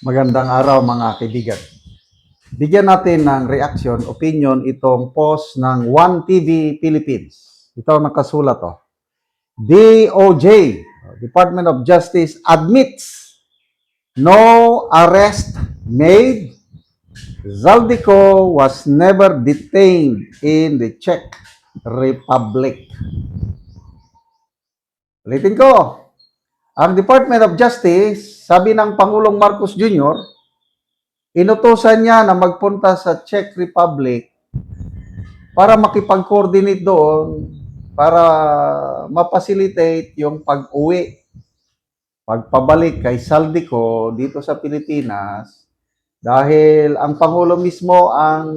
Magandang araw mga kaibigan. Bigyan natin ng reaction, opinion itong post ng One TV Philippines. Ito ang nakasulat DOJ, Department of Justice admits no arrest made. Zaldico was never detained in the Czech Republic. Ulitin ko, ang Department of Justice, sabi ng Pangulong Marcos Jr., inutusan niya na magpunta sa Czech Republic para makipag-coordinate doon para mapacilitate yung pag-uwi, pagpabalik kay Saldico dito sa Pilipinas dahil ang Pangulo mismo ang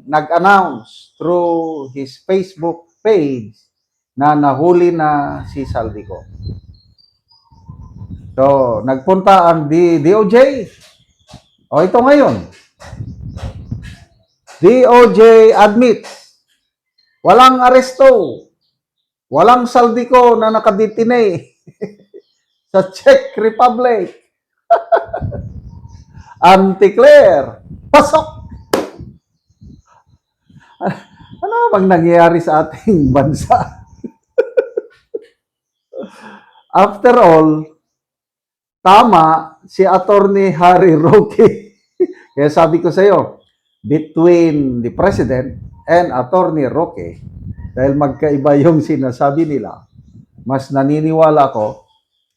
nag-announce through his Facebook page na nahuli na si Saldico. So, nagpunta ang DOJ. O ito ngayon, DOJ admits, walang aresto, walang Saldico na nakadetine sa Czech Republic. Anti-Claire, pasok! Ano bang nangyayari sa ating bansa? After all, tama si Attorney Harry Roque. Kaya sabi ko sa iyo, between the President and Attorney Roque, dahil magkaiba yung sinasabi nila, mas naniniwala ko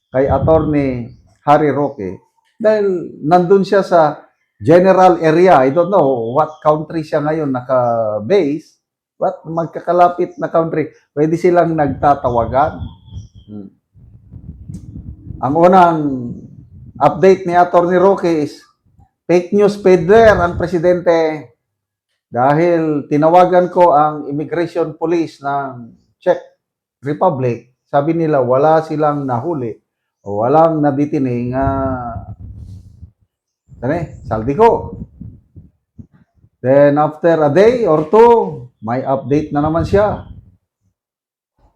kay Attorney Harry Roque dahil nandun siya sa general area. I don't know what country siya ngayon naka-base, but magkakalapit na country. Pwede silang nagtatawagan. Ang unang update ni Attorney Roque is fake news peddler ang presidente dahil tinawagan ko ang immigration police ng Czech Republic. Sabi nila wala silang nahuli o walang nadetine nga Saldico. Then after a day or two, may update na naman siya.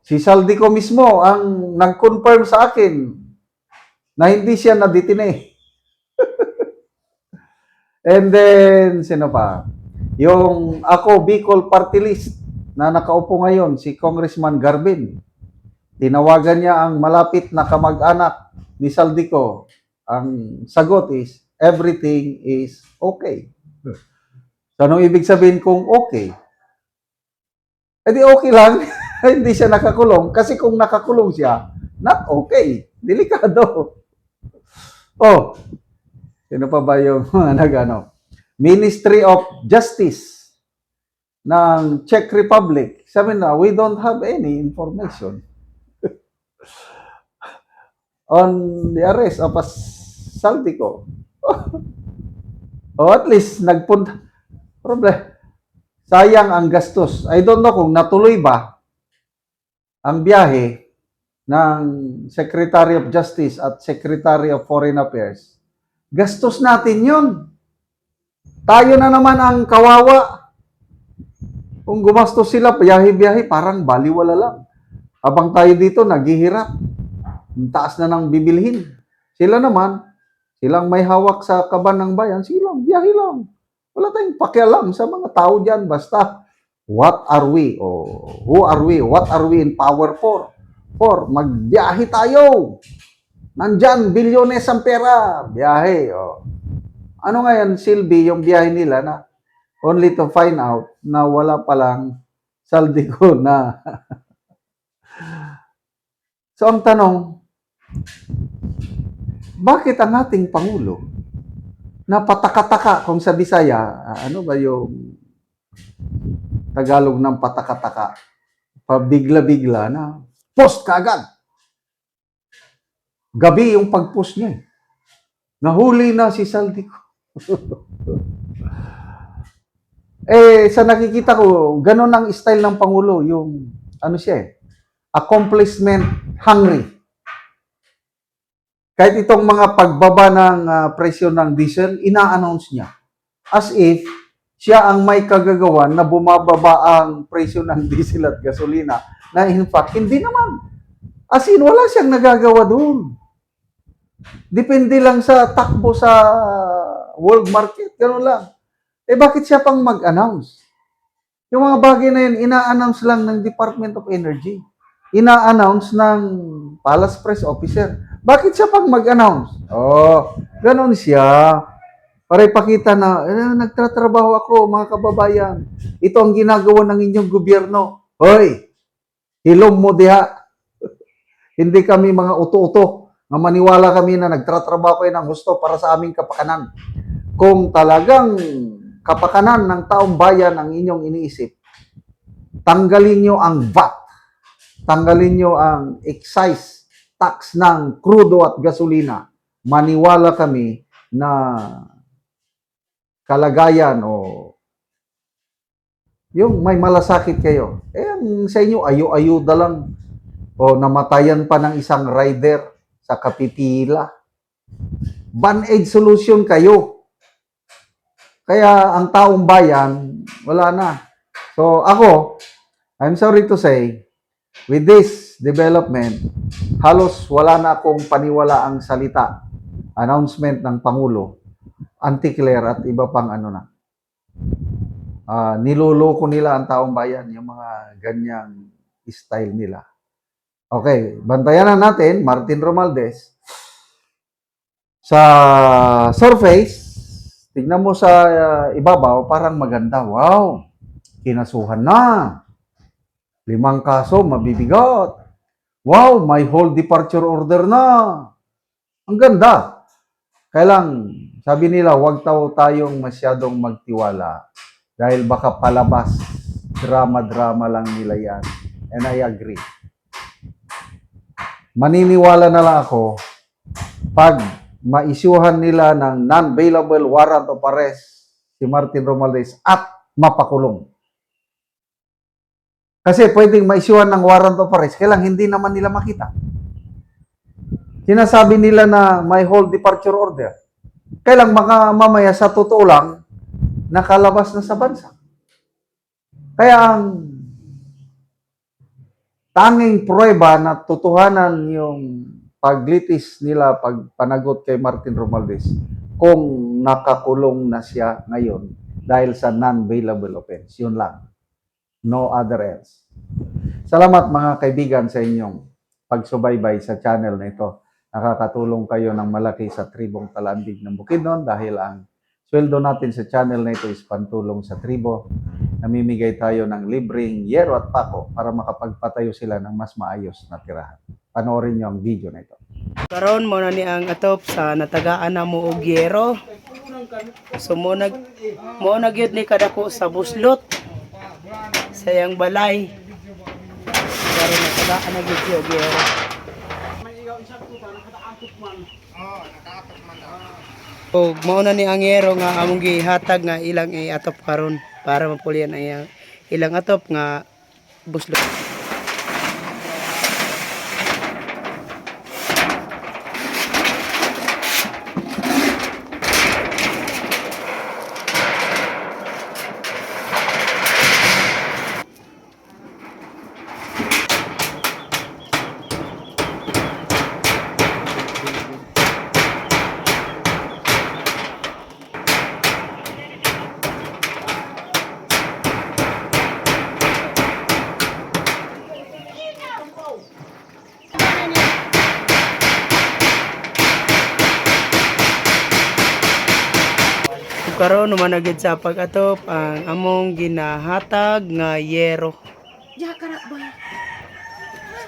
Si Saldico mismo ang nag-confirm sa akin na hindi siya nadetine. And then, sino pa? Yung ako, Bicol Party List na nakaupo ngayon, si Congressman Garbin. Tinawagan niya ang malapit na kamag-anak ni Saldico. Ang sagot is, everything is okay. So, anong ibig sabihin kung okay? E di okay lang, hindi siya nakakulong. Kasi kung nakakulong siya, not okay. Delikado. Oh, sino pa ba yung Ministry of Justice ng Czech Republic. Sabi na, we don't have any information on the arrest of a Saldico. O at least, nagpunta. Problem. Sayang ang gastos. I don't know kung natuloy ba ang biyahe ng Secretary of Justice at Secretary of Foreign Affairs. Gastos natin yun. Tayo na naman ang kawawa. Kung gumastos sila, biyahe-biyahe, parang baliwala lang. Habang tayo dito, naghihirap. Ang taas na ng bibilhin. Sila naman, silang may hawak sa kaban ng bayan, silang biyahe lang. Wala tayong pakialam sa mga tao dyan. Basta, what are we? O who are we? What are we in power for? For magbiyahe tayo. Nandyan, bilyones ang pera. Biyahe. O. Ano nga yan, silbi, yung biyahe nila na only to find out na wala palang Saldico na. So, ang tanong, bakit ang ating Pangulo na pataka-taka kung sa Bisaya, ano ba yung Tagalog ng pataka-taka? Pabigla-bigla na, post ka agad. Gabi yung pag-post niya. Nahuli na si Saldico. Sa nakikita ko, ganun ang style ng Pangulo, yung, accomplishment hungry. Kahit itong mga pagbaba ng presyo ng diesel, ina-announce niya. As if, siya ang may kagagawan na bumababa ang presyo ng diesel at gasolina. Na in fact, hindi naman. As in, wala siyang nagagawa doon. Depende lang sa takbo sa world market. Ganun lang. Eh bakit siya pang mag-announce? Yung mga bagay na yun, ina-announce lang ng Department of Energy. Ina-announce ng Palace Press Officer. Bakit siya pang mag-announce? Oh, ganun siya. Para ipakita na, nagtatrabaho ako, mga kababayan. Ito ang ginagawa ng inyong gobyerno. Hoy, hilom mo diha. Hindi kami mga uto-uto na maniwala kami na nagtatrabaho kayo ng gusto para sa aming kapakanan. Kung talagang kapakanan ng taong bayan ang inyong iniisip, tanggalin nyo ang VAT, tanggalin nyo ang excise tax ng krudo at gasolina. Maniwala kami na kalagayan o yung may malasakit kayo. Eh, ang sa inyo, ayo-ayuda lang. O namatayan pa ng isang rider sa Kapitila. Band-aid solution kayo. Kaya ang taong bayan, wala na. So ako, I'm sorry to say, with this development, halos wala na akong paniwalaang salita, announcement ng Pangulo, anti-Claire at iba pang ano na. Niloloko nila ang taong bayan, yung mga ganyang style nila. Okay, bantayan na natin, Martin Romualdez. Sa surface, tignan mo sa ibabaw, parang maganda. Wow, kinasuhan na. 5 kaso, mabibigat. Wow, may whole departure order na. Ang ganda. Kaya lang, sabi nila, huwag tayong masyadong magtiwala dahil baka palabas, drama-drama lang nila yan. And I agree. Maniniwala na lang ako pag maisyuhan nila ng non-bailable warrant of arrest si Martin Romualdez at mapakulong. Kasi pwedeng maisyuhan ng warrant of arrest, kailang hindi naman nila makita. Sinasabi nila na may whole departure order. Kailang mamaya sa totoo lang, nakalabas na sa bansa. Kaya ang tanging prueba na totohanan yung paglitis nila, pagpanagot kay Martin Romualdez, kung nakakulong na siya ngayon dahil sa non-bailable offense. Yun lang. No other else. Salamat mga kaibigan sa inyong pagsubaybay sa channel na ito. Nakakatulong kayo ng malaki sa tribong Talandig ng Bukidnon dahil ang sweldo natin sa channel na ito is pantulong sa tribo. Namimigay tayo ng libreng yero at pako para makapagpatayo sila ng mas maayos na tirahan. Panoorin nyo ang video na ito. Karon mo na ni ang atop sa natagaan na mo og yero. So mo nagyud ni kadako sa buslot sa yang balay. Karon natagaan na gyud siya og yero. O mao na ni ang yero nga among gihatag nga ilang atop karon para mapulian ang ilang atop nga buslot. Karon naman agad sa pag-atop ang among ginahatag nga yero.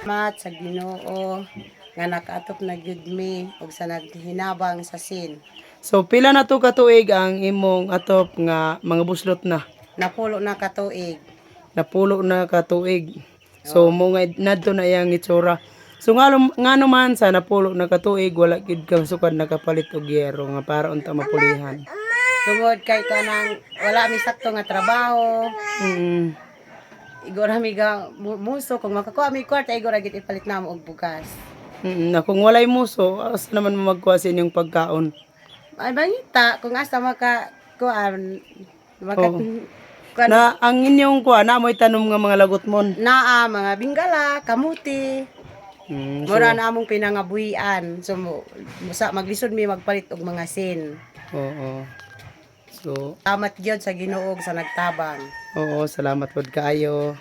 Mat sa Ginoo nga nakaatop na gyud mi og sa naghinabang sa sin. So pila na to katuig ang imong atop nga mga buslot na? Napulo na katuig. Napulo na katuig. So mo nga nadto na yang itsura. So nga naman sa napulo na katuig wala gid ka sukad nakapalit og yero nga para unta mapulihan. Tungod kay kanang wala mi sakto nga trabaho. Igor mi ga muso kung makakuha mi kwarta igor gid ipalit namo og bugas. Na kung walay muso, asa naman mo magkuha sa inyong pagkaon? Ay bangita kung asa kuan Oh. Na ang inyong kuha na mo'y tanom nga mga lagot mon. naa mga bingala, kamuti. Mm, Mura na among pinangabuhian. So maglisod mi magpalit og mga sin. oo. So, Salamat gyud sa Ginoo sa nagtabang. oo, salamat pod kaayo.